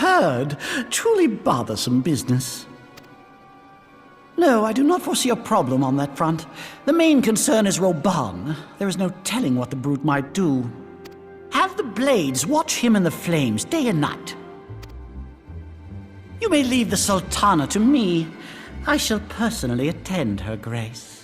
heard. Truly bothersome business. No, I do not foresee a problem on that front. The main concern is Roban. There is no telling what the brute might do. Have the blades watch him in the flames day and night. You may leave the Sultana to me. I shall personally attend her grace.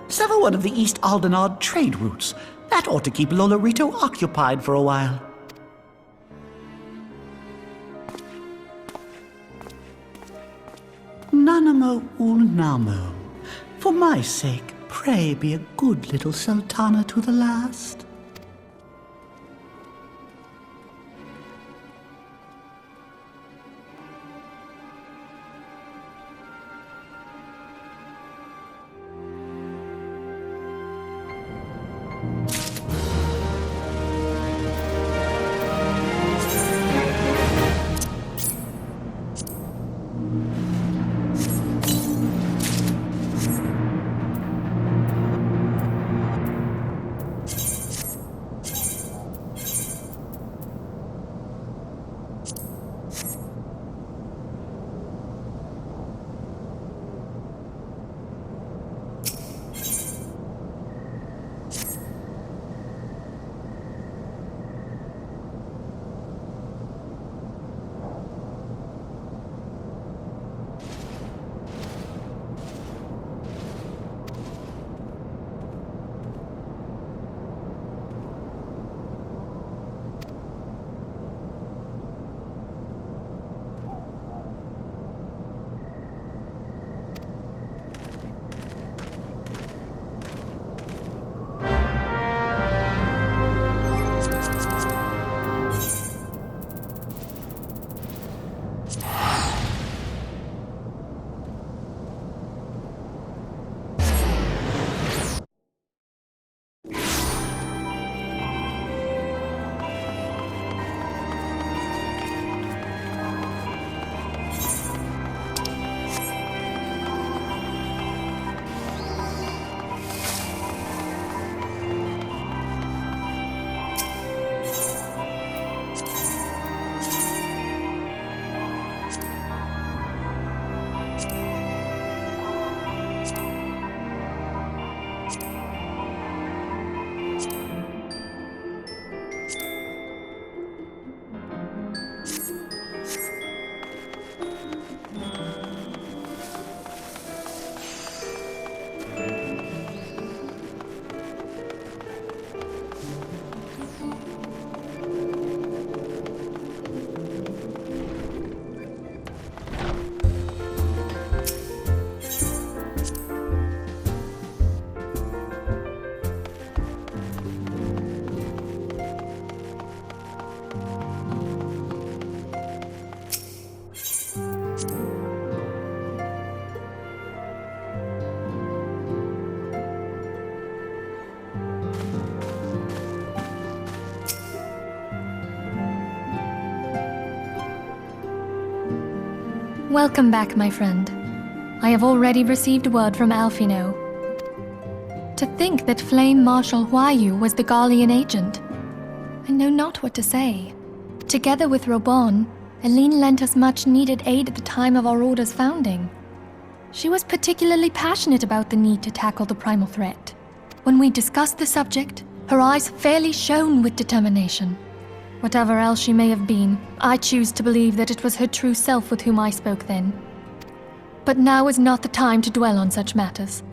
Sever one of the East Aldenard trade routes. That ought to keep Lolorito occupied for a while. Nanamo Ulnamo. For my sake, pray be a good little Sultana to the last. Welcome back, my friend. I have already received word from Alfino. To think that Flame Marshal Huayu was the Garlean agent. I know not what to say. Together with Robon, Aline lent us much-needed aid at the time of our Order's founding. She was particularly passionate about the need to tackle the primal threat. When we discussed the subject, her eyes fairly shone with determination. Whatever else she may have been, I choose to believe that it was her true self with whom I spoke then. But now is not the time to dwell on such matters.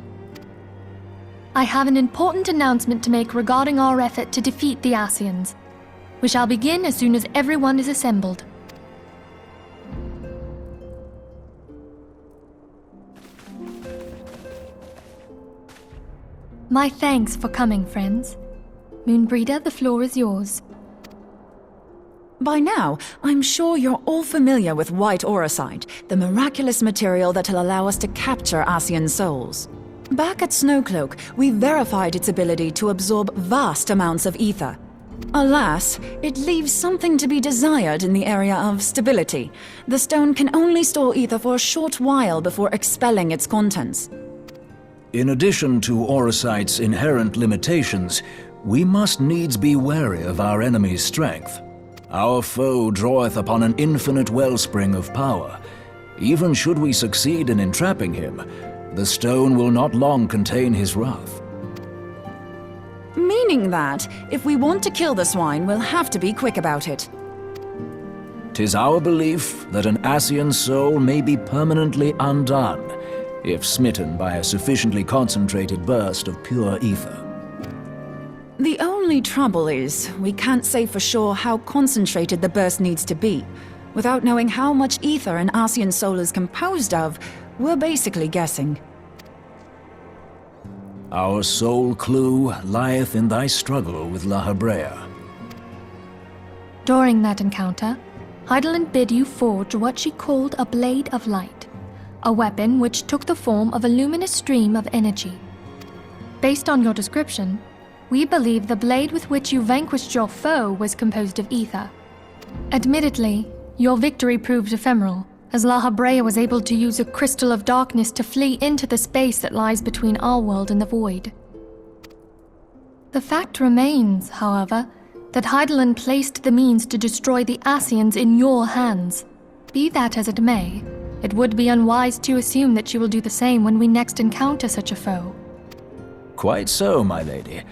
I have an important announcement to make regarding our effort to defeat the Ascians. We shall begin as soon as everyone is assembled. My thanks for coming, friends. Moonbreeder, the floor is yours. By now, I'm sure you're all familiar with white auracite, the miraculous material that'll allow us to capture Ascian souls. Back at Snowcloak, we verified its ability to absorb vast amounts of ether. Alas, it leaves something to be desired in the area of stability. The stone can only store ether for a short while before expelling its contents. In addition to Orisite's inherent limitations, we must needs be wary of our enemy's strength. Our foe draweth upon an infinite wellspring of power. Even should we succeed in entrapping him, the stone will not long contain his wrath. Meaning that, if we want to kill the swine, we'll have to be quick about it. 'Tis our belief that an Ascian soul may be permanently undone, if smitten by a sufficiently concentrated burst of pure ether. The only trouble is, we can't say for sure how concentrated the burst needs to be. Without knowing how much ether an Ascian soul is composed of, we're basically guessing. Our sole clue lieth in thy struggle with La Hebrea. During that encounter, Heidelin bid you forge what she called a Blade of Light, a weapon which took the form of a luminous stream of energy. Based on your description, we believe the blade with which you vanquished your foe was composed of ether. Admittedly, your victory proved ephemeral, as La Hebrea was able to use a crystal of darkness to flee into the space that lies between our world and the void. The fact remains, however, that Heidelin placed the means to destroy the Ascians in your hands. Be that as it may, it would be unwise to assume that she will do the same when we next encounter such a foe. Quite so, my lady.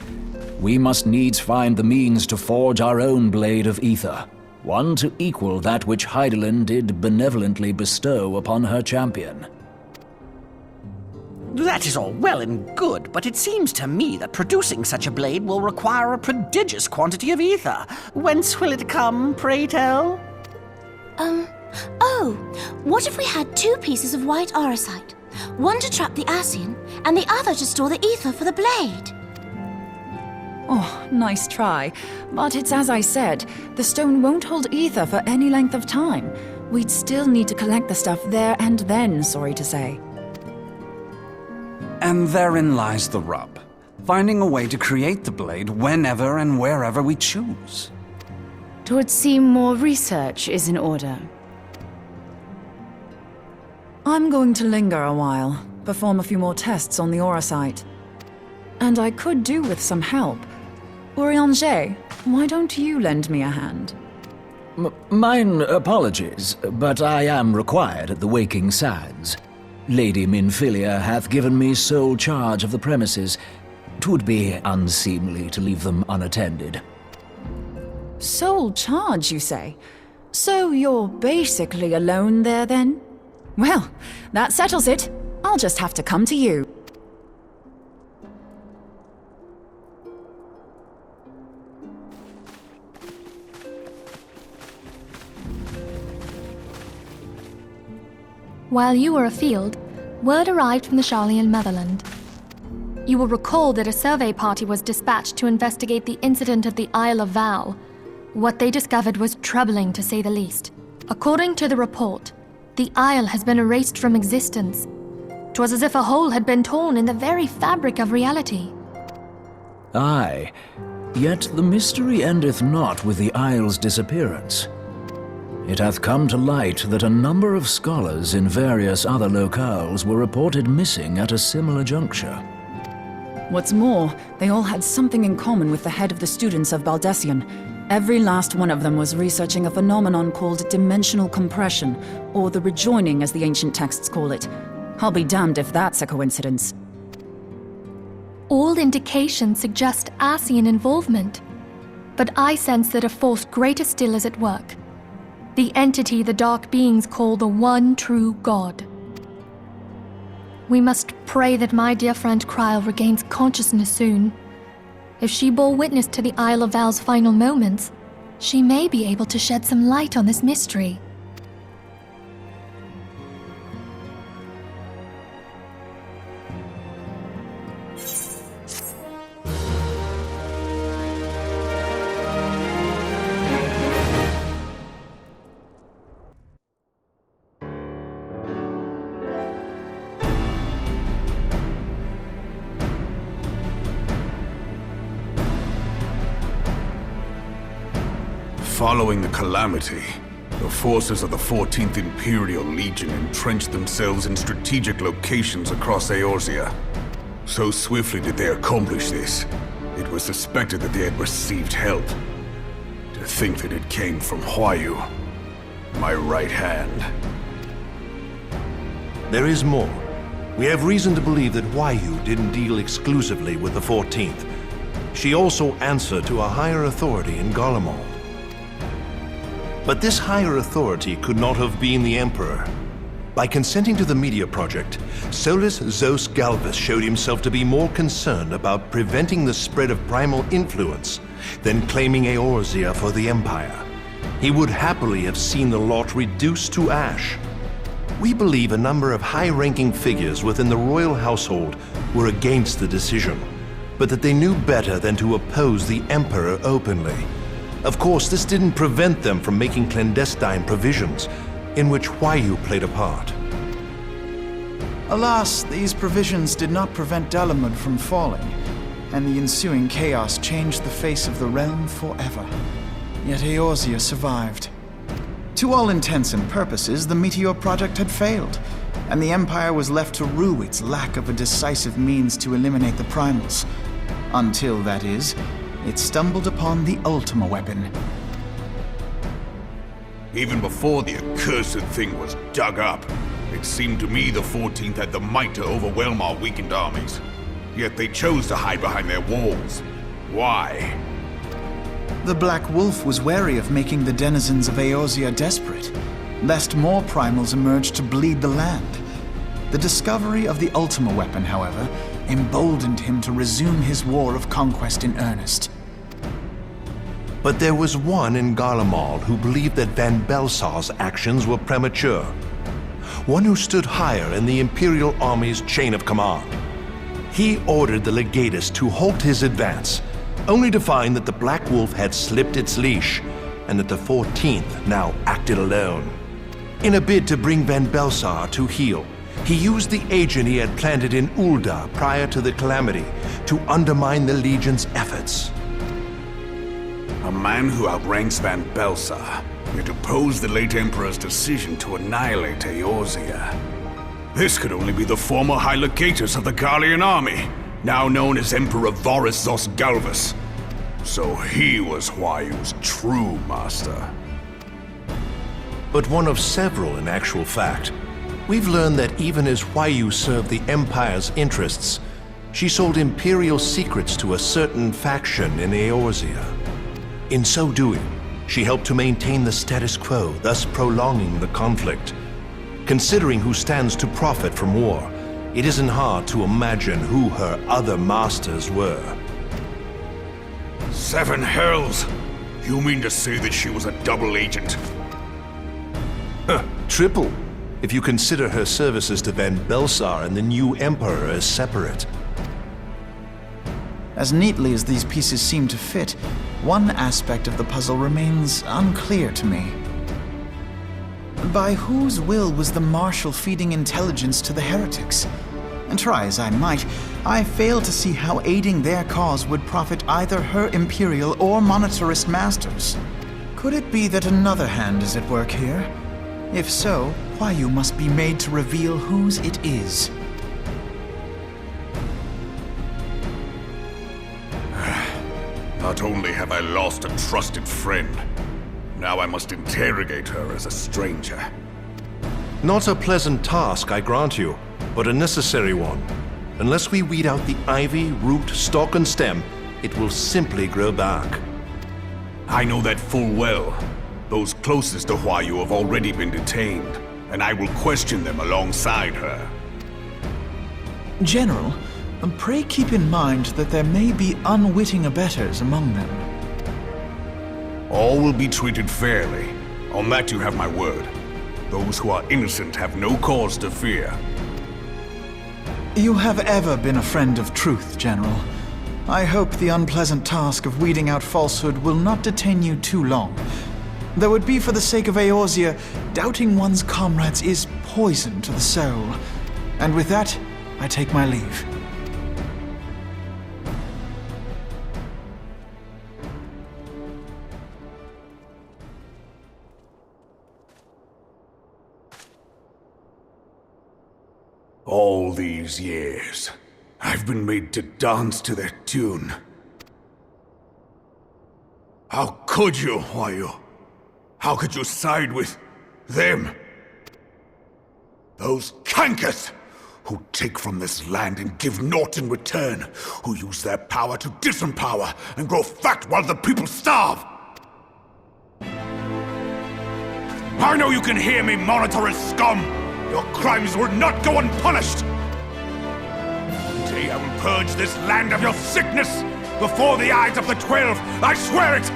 We must needs find the means to forge our own blade of ether, one to equal that which Heidelin did benevolently bestow upon her champion. That is all well and good, but it seems to me that producing such a blade will require a prodigious quantity of ether. Whence will it come, pray tell? Oh, what if we had 2 pieces of white orisite? One to trap the Ascian, and the other to store the ether for the blade. Oh, nice try. But it's as I said, the stone won't hold ether for any length of time. We'd still need to collect the stuff there and then, sorry to say. And therein lies the rub. Finding a way to create the blade whenever and wherever we choose. It would seem more research is in order. I'm going to linger a while, perform a few more tests on the Orisite. And I could do with some help. Eorzea, why don't you lend me a hand? Mine apologies, but I am required at the Waking Sands. Lady Minfilia hath given me sole charge of the premises. 'Twould be unseemly to leave them unattended. Sole charge, you say? So you're basically alone there, then? Well, that settles it. I'll just have to come to you. While you were afield, word arrived from the Sharlayan motherland. You will recall that a survey party was dispatched to investigate the incident at the Isle of Val. What they discovered was troubling, to say the least. According to the report, the isle has been erased from existence. 'Twas as if a hole had been torn in the very fabric of reality. Aye, yet the mystery endeth not with the isle's disappearance. It hath come to light that a number of scholars in various other locales were reported missing at a similar juncture. What's more, they all had something in common with the head of the students of Baldessian. Every last one of them was researching a phenomenon called dimensional compression, or the rejoining as the ancient texts call it. I'll be damned if that's a coincidence. All indications suggest Ascian involvement, but I sense that a force greater still is at work. The entity the Dark Beings call the One True God. We must pray that my dear friend Kryl regains consciousness soon. If she bore witness to the Isle of Val's final moments, she may be able to shed some light on this mystery. Following the calamity, the forces of the 14th Imperial Legion entrenched themselves in strategic locations across Eorzea. So swiftly did they accomplish this, it was suspected that they had received help. To think that it came from Huayu, my right hand. There is more. We have reason to believe that Huayu didn't deal exclusively with the 14th. She also answered to a higher authority in Garlemald. But this higher authority could not have been the Emperor. By consenting to the Media Project, Solus Zos Galvus showed himself to be more concerned about preventing the spread of primal influence than claiming Eorzea for the Empire. He would happily have seen the lot reduced to ash. We believe a number of high-ranking figures within the royal household were against the decision, but that they knew better than to oppose the Emperor openly. Of course, this didn't prevent them from making clandestine provisions, in which Huayu played a part. Alas, these provisions did not prevent Dalamud from falling, and the ensuing chaos changed the face of the realm forever. Yet Eorzea survived. To all intents and purposes, the Meteor Project had failed, and the Empire was left to rue its lack of a decisive means to eliminate the primals. Until, that is, it stumbled upon the Ultima weapon. Even before the accursed thing was dug up, it seemed to me the 14th had the might to overwhelm our weakened armies. Yet they chose to hide behind their walls. Why? The Black Wolf was wary of making the denizens of Eorzea desperate, lest more primals emerge to bleed the land. The discovery of the Ultima weapon, however, emboldened him to resume his war of conquest in earnest. But there was one in Garlemald who believed that Van Belsar's actions were premature. One who stood higher in the Imperial Army's chain of command. He ordered the Legatus to halt his advance, only to find that the Black Wolf had slipped its leash, and that the 14th now acted alone. In a bid to bring Van Belsar to heel, he used the agent he had planted in Ul'dah prior to the calamity to undermine the Legion's efforts. A man who outranks Van Belsar, yet opposed the late Emperor's decision to annihilate Eorzea. This could only be the former High Legatus of the Garlean army, now known as Emperor Varus Zos Galvus. So he was Huayu's true master. But one of several in actual fact. We've learned that even as Huayu served the Empire's interests, she sold Imperial secrets to a certain faction in Eorzea. In so doing, she helped to maintain the status quo, thus prolonging the conflict. Considering who stands to profit from war, it isn't hard to imagine who her other masters were. Seven hells! You mean to say that she was a double agent? Triple, if you consider her services to Van Belsar and the new Emperor as separate. As neatly as these pieces seem to fit, one aspect of the puzzle remains unclear to me. By whose will was the Marshal feeding intelligence to the heretics? And try as I might, I fail to see how aiding their cause would profit either her Imperial or Monetarist masters. Could it be that another hand is at work here? If so, Huayu must be made to reveal whose it is. Not only have I lost a trusted friend, now I must interrogate her as a stranger. Not a pleasant task, I grant you, but a necessary one. Unless we weed out the ivy, root, stalk, and stem, it will simply grow back. I know that full well. Those closest to Huayu have already been detained, and I will question them alongside her. General, pray keep in mind that there may be unwitting abettors among them. All will be treated fairly. On that you have my word. Those who are innocent have no cause to fear. You have ever been a friend of truth, General. I hope the unpleasant task of weeding out falsehood will not detain you too long. Though it be for the sake of Eorzea, doubting one's comrades is poison to the soul. And with that, I take my leave. All these years, I've been made to dance to their tune. How could you, Huayu? How could you side with them? Those cankers who take from this land and give naught in return, who use their power to disempower and grow fat while the people starve. I know you can hear me, monitorous scum! Your crimes will not go unpunished! Until you haven't purged this land of your sickness before the eyes of the 12, I swear it!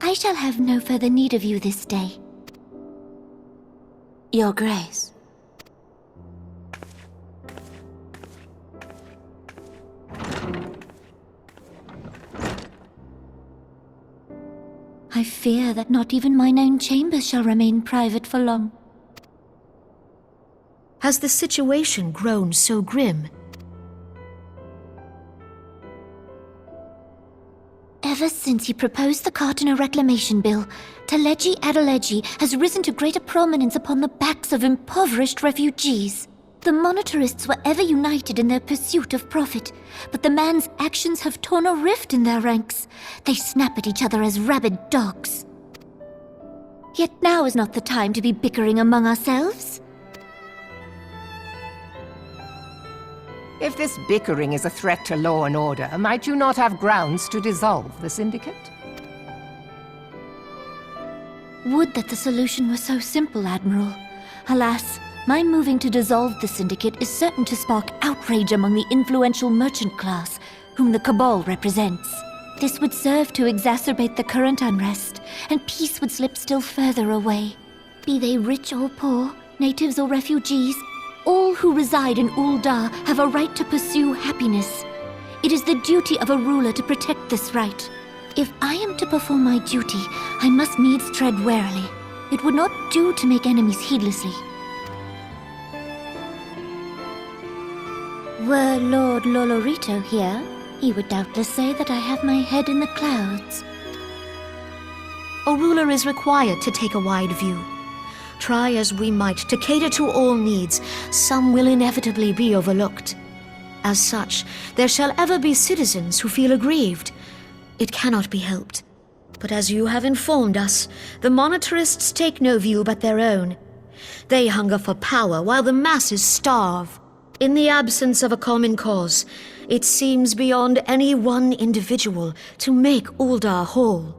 I shall have no further need of you this day. Your Grace. I fear that not even mine own chambers shall remain private for long. Has the situation grown so grim? Ever since he proposed the Cartiner Reclamation Bill, Teleji Adeleji has risen to greater prominence upon the backs of impoverished refugees. The Monetarists were ever united in their pursuit of profit, but the man's actions have torn a rift in their ranks. They snap at each other as rabid dogs. Yet now is not the time to be bickering among ourselves. If this bickering is a threat to law and order, might you not have grounds to dissolve the Syndicate? Would that the solution were so simple, Admiral. Alas, my moving to dissolve the Syndicate is certain to spark outrage among the influential merchant class, whom the Cabal represents. This would serve to exacerbate the current unrest, and peace would slip still further away. Be they rich or poor, natives or refugees, all who reside in Ul'dah have a right to pursue happiness. It is the duty of a ruler to protect this right. If I am to perform my duty, I must needs tread warily. It would not do to make enemies heedlessly. Were Lord Lolorito here, he would doubtless say that I have my head in the clouds. A ruler is required to take a wide view. Try as we might to cater to all needs, some will inevitably be overlooked. As such, there shall ever be citizens who feel aggrieved. It cannot be helped. But as you have informed us, the Monetarists take no view but their own. They hunger for power while the masses starve. In the absence of a common cause, it seems beyond any one individual to make Ul'dah whole.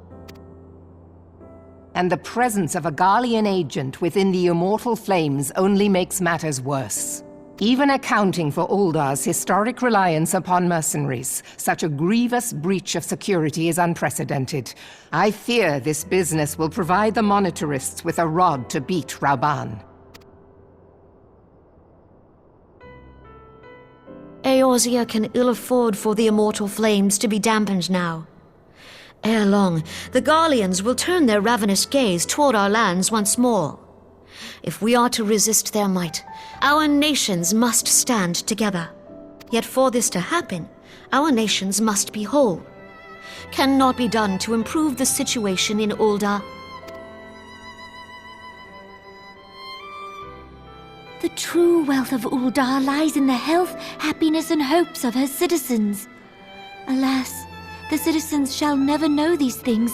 And the presence of a Garlean agent within the Immortal Flames only makes matters worse. Even accounting for Ul'dah's historic reliance upon mercenaries, such a grievous breach of security is unprecedented. I fear this business will provide the Monetarists with a rod to beat Rauban. Eorzea can ill afford for the Immortal Flames to be dampened now. Ere long, the Garleans will turn their ravenous gaze toward our lands once more. If we are to resist their might, our nations must stand together. Yet for this to happen, our nations must be whole. Cannot be done to improve the situation in Ul'dah. The true wealth of Ul'dah lies in the health, happiness, and hopes of her citizens. Alas, the citizens shall never know these things,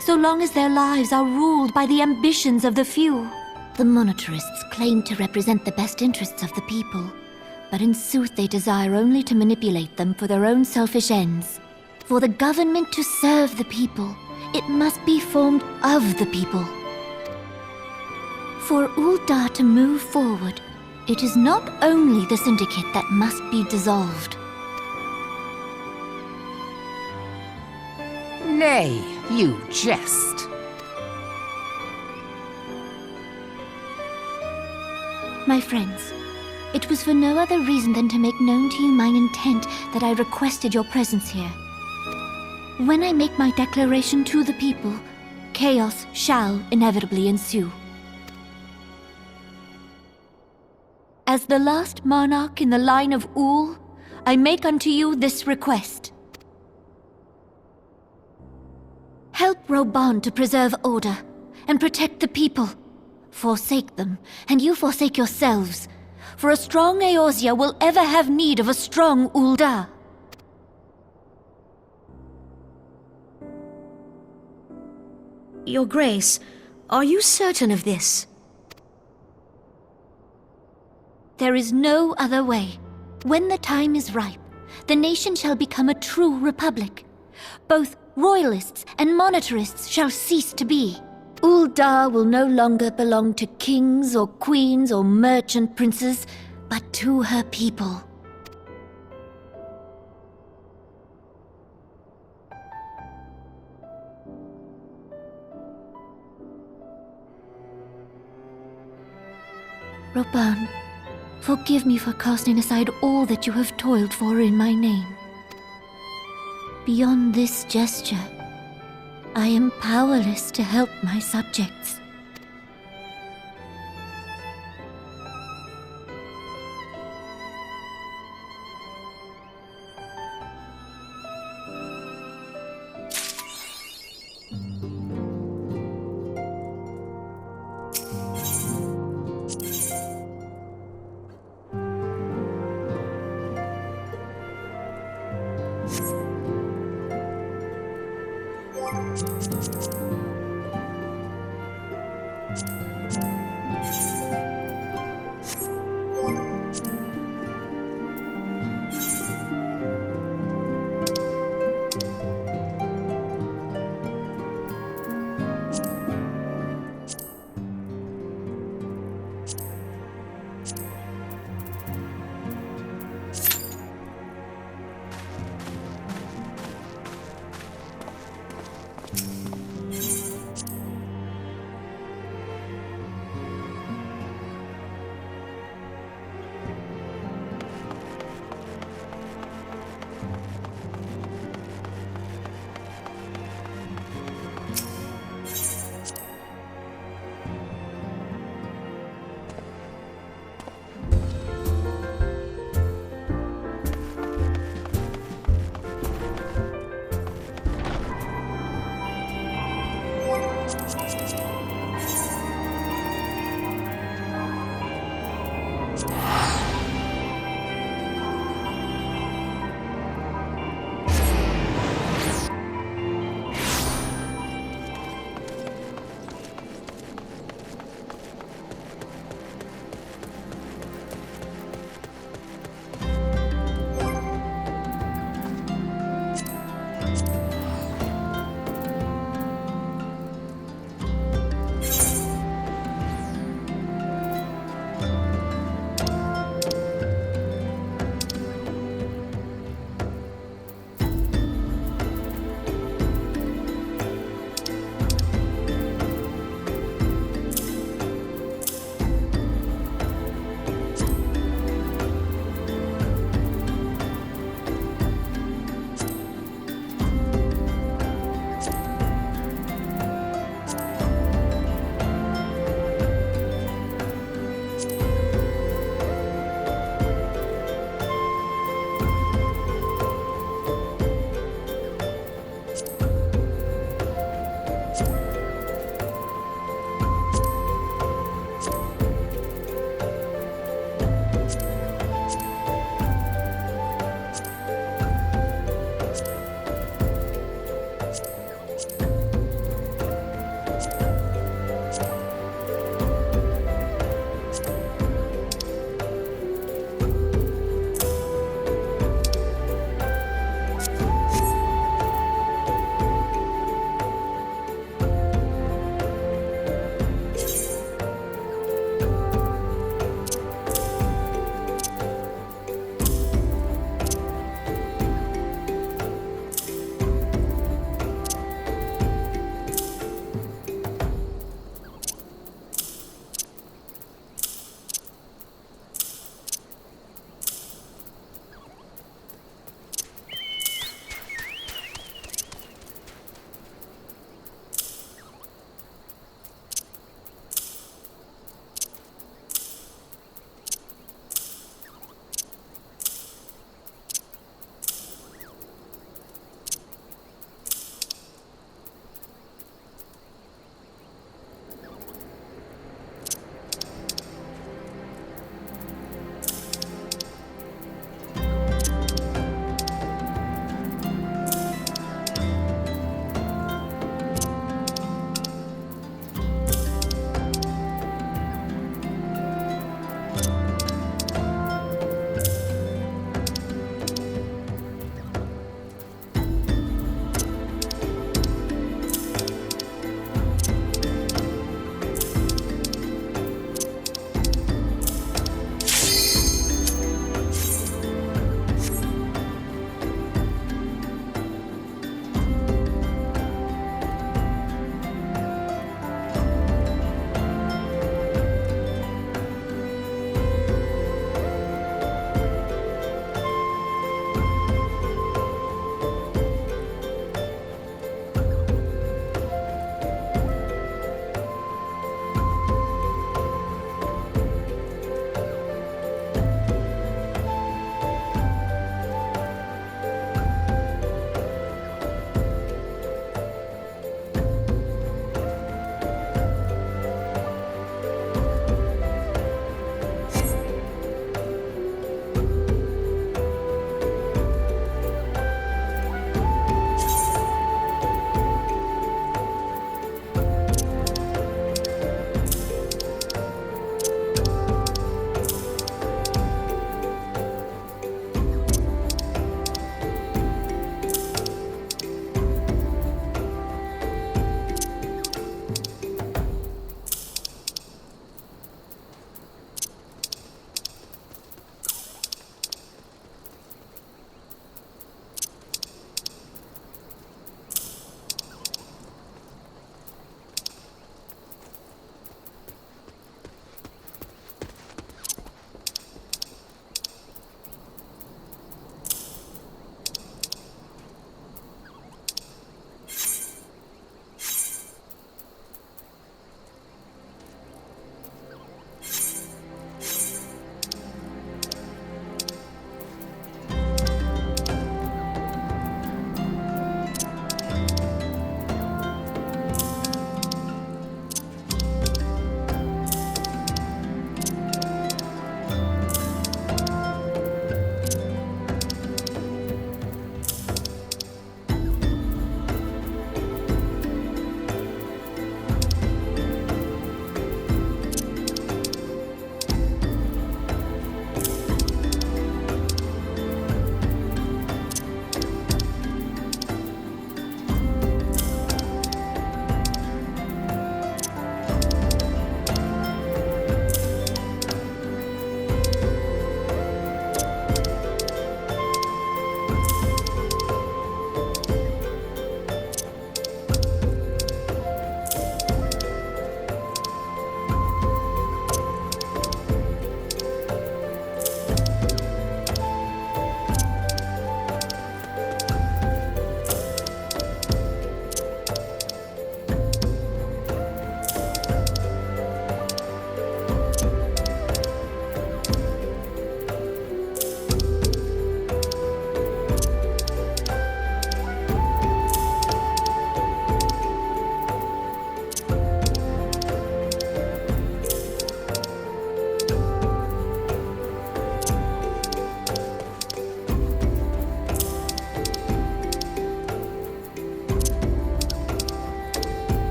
so long as their lives are ruled by the ambitions of the few. The Monetarists claim to represent the best interests of the people, but in sooth they desire only to manipulate them for their own selfish ends. For the government to serve the people, it must be formed of the people. For Ul'dah to move forward, it is not only the Syndicate that must be dissolved. Nay, you jest. My friends, it was for no other reason than to make known to you mine intent that I requested your presence here. When I make my declaration to the people, chaos shall inevitably ensue. As the last monarch in the line of Ul, I make unto you this request. Help Roban to preserve order and protect the people. Forsake them, and you forsake yourselves. For a strong Eorzea will ever have need of a strong Ul'dah. Your Grace, are you certain of this? There is no other way. When the time is ripe, the nation shall become a true republic. Both royalists and monetarists shall cease to be. Ul'dah will no longer belong to kings or queens or merchant princes, but to her people. Roban, forgive me for casting aside all that you have toiled for in my name. Beyond this gesture, I am powerless to help my subjects.